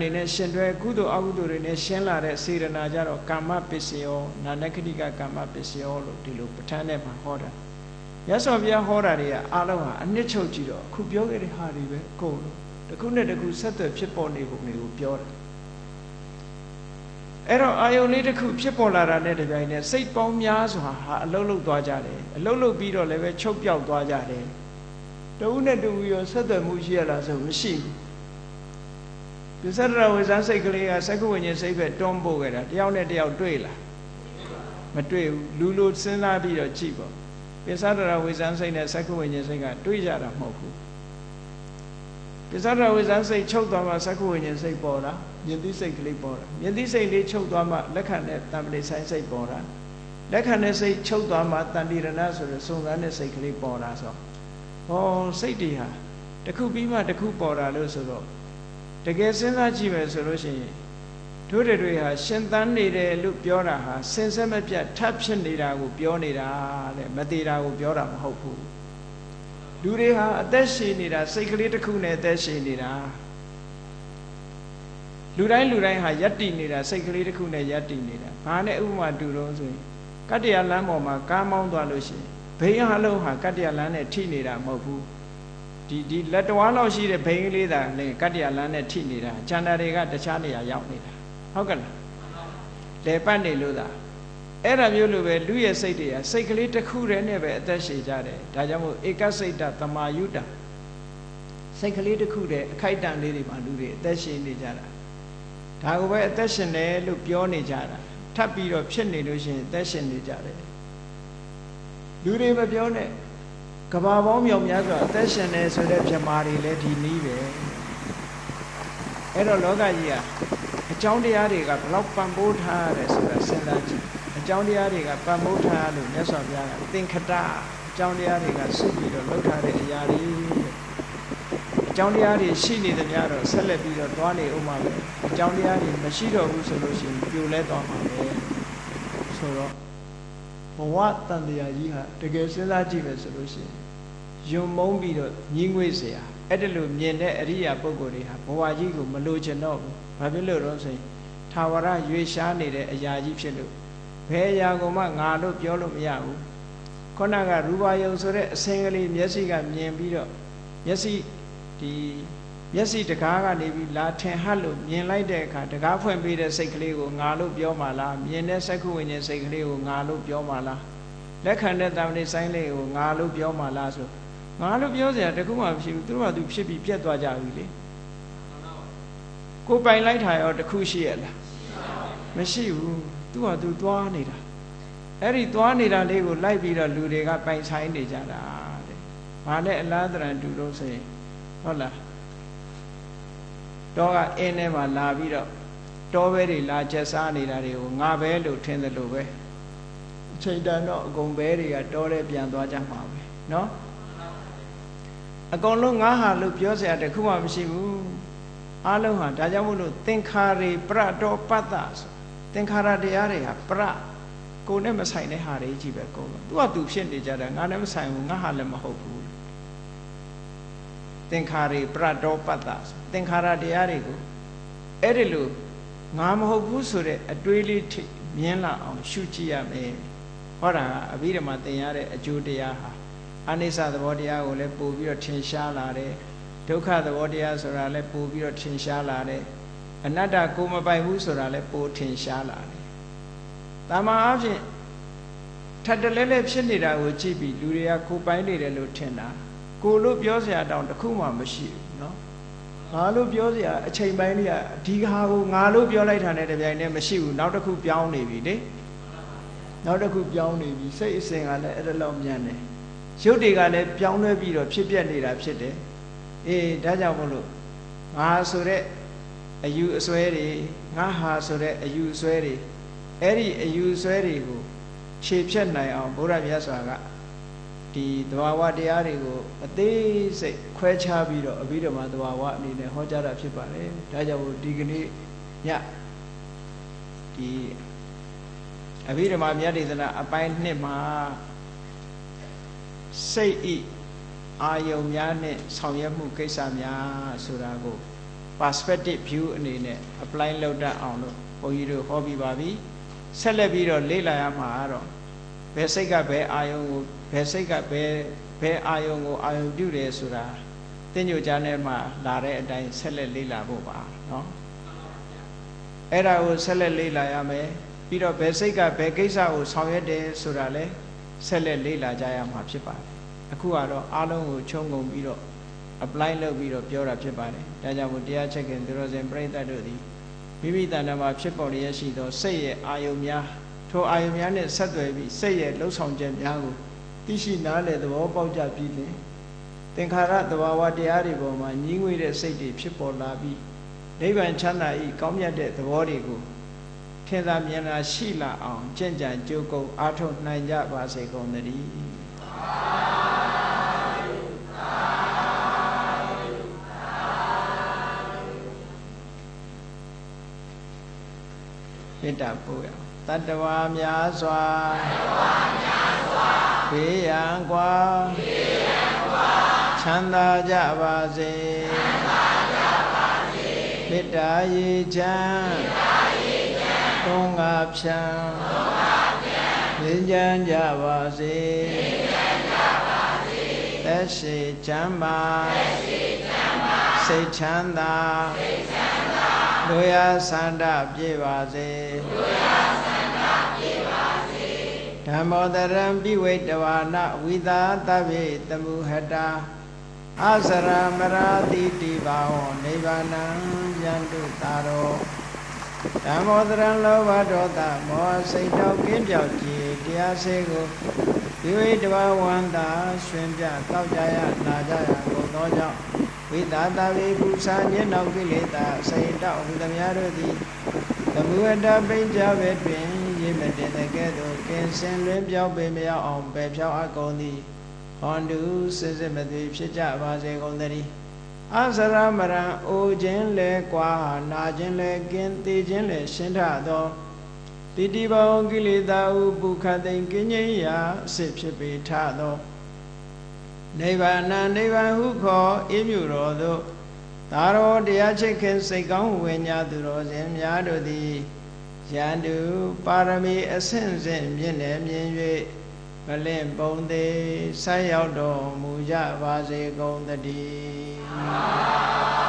နေနဲ့ရှင်တွဲကုသိုလ်အကုသိုလ်တွေနဲ့ရှင်းလာတဲ့စေရနာကြတော့ကာမပစ္စယောနာနခတိကကာမပစ္စယောလို့ဒီလိုပဋ္ဌာန်းထဲမှာဟောတာမြတ်စွာဘုရားဟောတာတွေကအားလုံးဟာအနှစ်ချုပ်ကြည့်တော့အခုပြောခဲ့တဲ့ဟာတွေပဲအကုန်လုံးတစ်ခုနဲ့တစ်ခုဆက်သွယ်ဖြစ်ပေါ်နေပုံတွေကိုပြောတာအဲ့တော့အာယုန်လေးတစ်ခုဖြစ်ပေါ်လာတာနဲ့တပြိုင်နက်စိတ်ပေါင်းများစွာဟာအလုံးလုံးသွားကြတယ်အလုံးလုံးပြီးတော့လည်းပဲချုပ်ပြောက်သွားကြတယ်တဦးနဲ့တဦးရောဆက်သွယ်မှုရှိရလားဆိုမရှိဘူးဒီသတ္တရဝိဇ္ဇာစိတ်ကလေးကသက္ကဝိညာဉ်စိတ်ပဲတွန်းပို့ခဲ့တာတယောက်နဲ့တယောက်တွေ့လားမတွေ့ဘူးလူလိုစဉ်းစားပြီးတော့ကြည့်ပေါ့ပိသတ္တရဝိဇ္ဇာစိတ်နဲ့သက္ကဝိညာဉ်စိတ်ကတွေ့ကြတာမဟုတ်ဘူးပိသတ္တရဝိဇ္ဇာစိတ်ချုပ်သွားမှသက္ကဝိညာဉ်စိတ်ပေါ်တာမြင်သိစိတ်ကလေးပေါ်တာမြင်သိစိတ်လေးချုပ်သွားမှလက်ခံတဲ့တံပလိဆိုင်စိတ်ပေါ်တာလက်ခံတဲ့စိတ်ချုပ်သွားမှတန်တိရဏဆိုတဲ့စုံစမ်းတဲ့စိတ်ကလေးပေါ်တာဆိုဟောစိတ်တွေဟာတစ်ခုပြီးမှတစ်ခုပေါ်တာလို့ဆိုတော့တကယ်စဉ်းစားကြည့်မယ်ဆိုလို့ရှိရင်တို့တွေဟာရှင်သန်နေတယ်လို့ပြောတာဟာစင်ဆက်မပြတ်ထပ်ဖြစ်နေတာကိုပြောနေတာတဲ့မသေးတာကိုပြောတာမဟုတ်ဘူးလူတွေဟာအသက်ရှင်နေတာစိတ်ကလေးတစ်ခုနဲ့အသက်ရှင်နေတာလူတိုင်းဟာယက်တည်နေတာစိတ်ကလေးတစ်ခုနဲ့ယက်တည်နေတာဘာနဲ့ဥပမာတူတော့ဆိုရင်ကတ္တရာလမ်းပေါ်မှာကားမောင်းသွားလို့ရှိရင်ဘိန်းအလုံးဟာကတ္တရာလမ်းနဲ့ထိနေတာမဟုတ်ဘူးဒီလက်တော်လောက်ရှိတဲ့ဘိန်းကလေးသာလည်းကတ္တရာလမ်းနဲ့ထိနေတာကျန်တာတွေကတခြားနေရာရောက်နေတာဟုတ်ကဲ့လားလေပတ်နေလို့သာအဲ့ဒါမျိုးလိုပဲလူရဲ့စိတ်တွေကစိတ်ကလေးတစ်ခုတည်းနဲ့ပဲအသက်ရှင်ကြတယ်ဒါကြောင့်မို့ဧကစိတ်တသမာယုတစိတ်ကလေးတစ်ခုတည်းအခိုက်အတန့်လေးတွေမှာလူတွေအသက်ရှင်နေကြတာဒါကိုပဲအသက်ရှင်တယ်လို့ပြောနေကြတာထပ်ပြီးတော့ဖြစ်နေလို့ရှိရင်အသက်ရှင်နေကြတယ်လူတွေမပြောနဲ့ကဘာပေါင်းမြောင်များစွာအသက်ရှင်နေဆိုတဲ့ပြမာတွေလည်းဒီနည်းပဲအဲ့တော့လောကကြီးကအကြောင်းတရားတွေကဘလောက်ပံ့ပိုးထားရတယ်ဆိုတာစဉ်းစားကြည့်အကြောင်းတရားတွေကပံ့ပိုးထားလို့မြတ်စွာဘုရားကသင်္ခတအကြောင်းတရားတွေကစုပြီးတော့လောက်ထားတဲ့အရာတွေအကြောင်းတရားတွေရှိနေသမျှတော့ဆက်လက်ပြီးတော့သွားနေဦးမှာပဲအကြောင်းတရားတွေမရှိတော့ဘူးဆိုလို့ရှိရင်ပြိုလဲသွားမှာပဲဆိုတော့ဘဝတန်တရားကြီးဟာတကယ်စဉ်းစားကြည့်မယ်ဆိုလို့ရှိရင်ယုံမုန်းပြီးတော့ညှင်းငွေ့เสียအဲ့ဒါလို့မြင်တဲ့အရိယာပုဂ္ဂိုလ်တွေဟာဘဝကြီးကိုမလိုချင်တော့ဘူးဘာဖြစ်လို့တော့ဆိုရင်သာဝရရွေရှားနေတဲ့အရာကြီးဖြစ်လို့ဘယ်အရာကိုမှငါလို့ပြောလို့မရဘူးခုနကရူပါယုံဆိုတဲ့အစင်းကလေးမျက်စိကမြင်ပြီးတော့မျက်စိတကားကနေပြီးလာထင်ဟပ်လို့မြင်လိုက်တဲ့အခါတကားဖွင့်ပေးတဲ့စိတ်ကလေးကိုငါလို့ပြောမှလားမြင်တဲ့သက္ကဝိညာဉ်စိတ်ကလေးကိုငါလို့ပြောမှလားလက်ခံတဲ့တံပလိဆိုင်လေးကိုငါလို့ပြောမှလားဆိုငါလို့ပြောစရာတခုမှမရှိဘူးသူတို့ကသူဖြစ်ပြီးပြတ်သွားကြပြီလေကိုပိုင်လိုက်တာရောတခုရှိရလားမရှိဘူးသူကသူသွားနေတာအဲ့ဒီသွားနေတာလေးကိုလိုက်ပြီးတော့လူတွေကပိုင်ဆိုင်နေကြတာတဲ့ဘာနဲ့အလားတရံတူလို့ဆိုရင်ဟုတ်လားတောကအင်းထဲမှာလာပြီးတော့တောပဲတွေလာချက်စားနေတာတွေကိုငါပဲလို့ထင်တယ်လို့ပဲအချိန်တန်တော့အကုန်ပဲတွေကတောထဲပြန်သွားကြမှာပဲနော်အကုန်လုံးငါဟာလို့ပြောစရာတခုမှမရှိဘူးအားလုံးဟာဒါကြောင့်မို့လို့သင်္ခါရေပရတောပတ္တဆိုသင်္ခါရတရားတွေဟာပရကိုယ်နဲ့မဆိုင်တဲ့ဟာတွေကြီးပဲအကုန်လုံးသူကသူဖြစ်နေကြတာငါနဲ့မဆိုင်ဘူးငါဟာလည်းမဟုတ်ဘူးသင်္ခါရေပရတောပတ္တဆိုသင်္ခါရတရားတွေကိုအဲ့ဒီလိုငါမဟုတ်ဘူးဆိုတဲ့အတွေးလေးမြင်လာအောင်ရှုကြည့်ရမယ်ဟောတာအဘိဓမ္မာသင်ရတဲ့အကျိုးတရားဟာအနိစ္စသဘောတရားကိုလည်းပို့ပြီးတော့ထင်ရှားလာတယ်ဒုက္ခသဘောတရားဆိုတာလည်းပို့ပြီးတော့ထင်ရှားလာတယ်အနတ္တကိုမပိုင်ဘူးဆိုတာလည်းပို့ထင်ရှားလာတယ်တာမန်အားဖြင့်ထပ်တလဲလဲဖြစ်နေတာကိုကြည့်ပြီးလူတွေကကိုပိုင်နေတယ်လို့ထင်တာကိုလို့ပြောစရာတောင်တခုမှမရှိဘူးเนาะငါလို့ပြောစရာအချိန်ပိုင်းလေးကဒီဟာကိုငါလို့ပြောလိုက်တာနဲ့တပြိုင်တည်းမရှိဘူးနောက်တစ်ခုပြောင်းနေပြီလေနောက်တစ်ခုပြောင်းနေပြီစိတ်အစဉ်ကလည်းအဲ့ဒါလောက်မြန်တယ်ရုပ်တွေကလည်းပြောင်းလဲပြီးတော့ဖြစ်ပြက်နေတာဖြစ်တယ်အေးဒါကြောင့်မို့လို့ငါဆိုတဲ့အယူအဆွဲတွေငါဟာဆိုတဲ့အယူအဆွဲတွေအဲ့ဒီအယူအဆွဲတွေကိုခြေဖြတ်နိုင်အောင်ဘုရားမြတ်စွာကဒီသဘာဝတရားတွေကိုအသေးစိတ်ခွဲခြားပြီးတော့အဘိဓမ္မာသဘာဝအနေနဲ့ဟောကြားတာဖြစ်ပါတယ်ဒါကြောင့်မို့ဒီကနေ့ညဒီအဘိဓမ္မာမြတ်ဒေသနာအပိုင်း2မှာစိတ်ဤအာယုံများနဲ့ဆောင်ရွက်မှုကိစ္စများဆိုတာကို perspective view အနေနဲ့ apply လုပ်တတ်အောင်လို့ဘုန်းကြီးတို့ဟောပြီးပါပြီဆက်လက်ပြီးတော့လေ့လာရမှာကတော့ဘယ်စိတ်ကဘယ်အာယုံကိုဘယ်စိတ်ကဘယ်အာယုံကိုအာယုံပြုတယ်ဆိုတာသင်ညွှန်ကြားနဲ့မှလာတဲ့အတိုင်းဆက်လက်လေ့လာဖို့ပါเนาะအဲ့ဒါကိုဆက်လက်လေ့လာရမယ်ပြီးတော့ဘယ်စိတ်ကဘယ်ကိစ္စကိုဆောင်ရွက်တယ်ဆိုတာလဲဆက်လက်လေ့လာကြရမှာဖြစ်ပါတယ်အခုကတော့အားလုံးကိုခြုံငုံပြီးတော့ apply လုပ်ပြီးတော့ပြောတာဖြစ်ပါတယ်ဒါကြောင့်မို့တရားချက်ခင်သူတော်စင်ပြိဿတ်တို့သည်မိမိတဏ္ဍာမှာဖြစ်ပေါ်ရရှိသောစိတ်ရဲ့အာယုံများထိုအာယုံများနဲ့ဆက်သွယ်ပြီးစိတ်ရဲ့လှုပ်ဆောင်ချက်များကိုသိရှိနားလည်သဘောပေါက်ကြပြီးလင်သင်္ခါရသဘာဝတရားတွေပေါ်မှာညီးငွေတဲ့စိတ်တွေဖြစ်ပေါ်လာပြီးနိဗ္ဗာန်ချမ်းသာဤကောင်းမြတ်တဲ့သဘောတွေကိုထင်သာမြင်သာရှိလာအောင်ကြင်ကြံကြိုးကုပ်အားထုတ်နိုင်ကြပါစေကုန်သတည်းမေတ္တာပို့ရတတ္တဝါများစွာဘေးရန်ကွာချမ်းသာကြပါစေမေတ္တာရေချမ်းသုံးငါဖြံငြိမ်းချမ်းကြပါစေသက်ရှိချမ်းပါစိတ်ချမ်းသာလူရဆန္ဒပြေပါစေဓမ္မောတရံပိဝိတဝါနဝိသာသဗ္ဗေတမုဟတာအစရမရာတိတိဘာဝနိဗ္ဗာနံယန္တုတာရောဓမ္မောတရံလောဘဒေါသမောဟစိတ်တောကင်းပြောက်ကြည်တရားစေကိုပိဝိတဝါဝန္တာရွှင်ပြတောက်ကြရနာကြရကုန်သောကြောင့်ဝိသာသဗေပူဇာညေနောက်ကိလေသာစိတ်တောက်ဟူသည်များတို့သည်သမုဝတ္တပိဉ္စဝေတွင်ရေမတင်တဲ့ကဲ့သို့ကင်းစင်လွင်ပြောင်းပေမရောက်အောင်ပယ်ဖြောင်းအပ်ကုန်သည်ဟောတုစစ်စစ်မသွေဖြစ်ကြပါစေကုန်သတည်းအစရမရံအိုခြင်းလဲကွာနာခြင်းလဲကင်းသိခြင်းလဲရှင်းထသောတိတိဘောင်ကိလေသာဟုပုခတ်သိင်ကင်းငြိမ်းရာအစစ်ဖြစ်ပေထသောနိဗ္ဗာန်နိဗ္ဗာန်ဟုခေါ်အေးမြူတော်သို့သာရောတရားချစ်ခင်စိတ်ကောင်းဝိညာသူတော်စင်များတို့သည်ယန္တုပါရမီအဆင့်ဆင့်မြင့်နေမြင်၍မလင့်ပုံသေးဆက်ရောက်တော်မူကြပါစေကုန်သတည်း